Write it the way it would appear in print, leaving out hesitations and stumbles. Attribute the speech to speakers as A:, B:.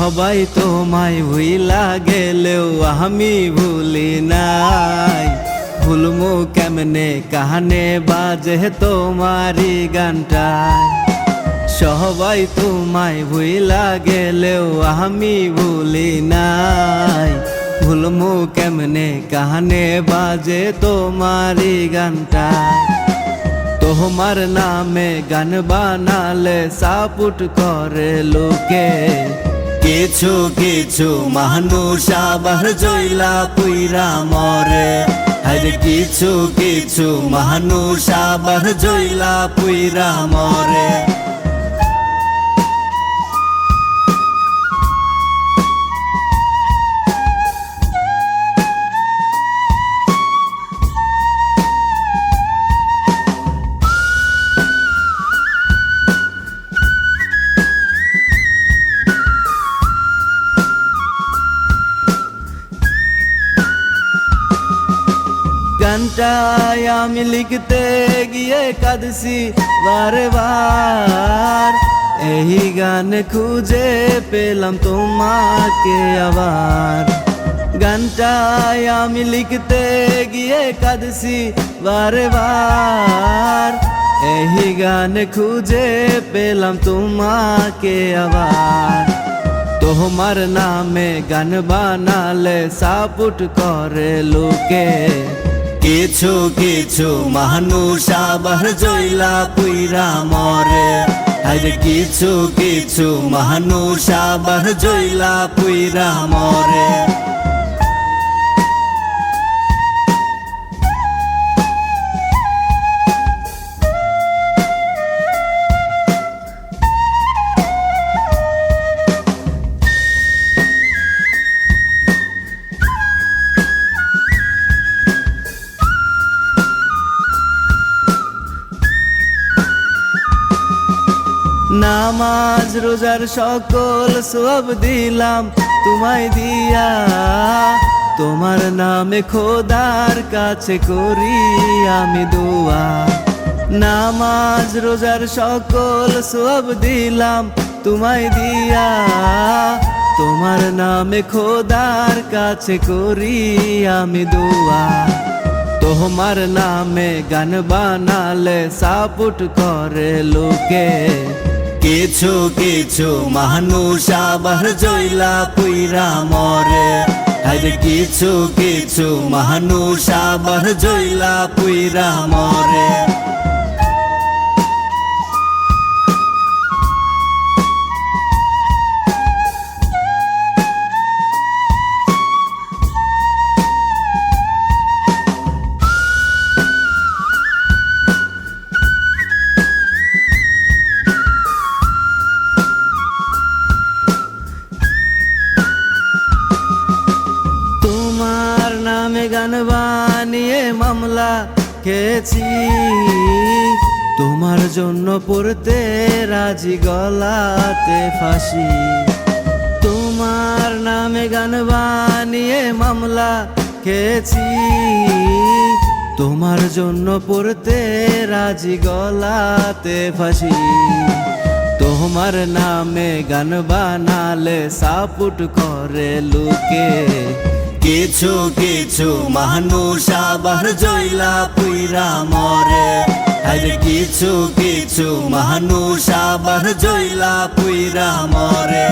A: সবাই তোমায় ভুইলা গেলেও আমি ভুলি নাই। ভুলমু কেমনে কানে বাজে তোমারি গানটায়। সবাই তোমায় ভুইলা গেলেও আমি ভুলি নাই। ভুলমু কেমনে কানে বাজে তোমারি গানটায়। তোমার নামে গান বানালে সাপুট করে লোকে। কিছু কিছু মানুষ আবার জইলা পুইরা মরে। আরে কিছু কিছু মানুষ আবার জইলা পুইরা মরে। গানটায় আমি লিখতে গিয়ে কাঁদছি বারে বার। এই গান খুঁজে পেলাম তোমাকে আবার। গানটায় আমি লিখতে গিয়ে কাঁদছি বারে বার। এই গান খুঁজে পেলাম তোমাকে আবার। তোমার নামে গান বানালে সাপুট করে লোকে। কিছু কিছু মানুষ আবার জইলা পুইরা মরে। আরে কিছু কিছু মানুষ আবার জইলা পুইরা মরে। নামাজ রোজার সকল সব দিলাম তোমায় দিয়া। তোমার নামে খোদার কাছে করি আমি দোয়া। নামাজ রোজার সকল সব দিলাম তোমায় দিয়া। তোমার নামে খোদার কাছে করি আমি দোয়া। তোমার নামে গান বানালে সাপুট করে লোকে। কিছু কিছু মানুষ আবার জইলা পুইরা মরে। আরে কিছু কিছু মানুষ আবার জইলা পুইরা মরে। নামে গান বানিয়ে মামলা খেয়েছি। তোমার জন্য পড়তে রাজি গলাতে ফাঁসি। তোমার নামে গান বানিয়ে মামলা খেয়েছি। তোমার জন্য পড়তে রাজি গলাতে ফাঁসি। তোমার নামে গান বানালে সাপুট করে লোকে। কিছু কিছু মানুষ আবার জইলা পুইরা মরে। আরে কিছু কিছু মানুষ আবার জইলা পুইরা মরে।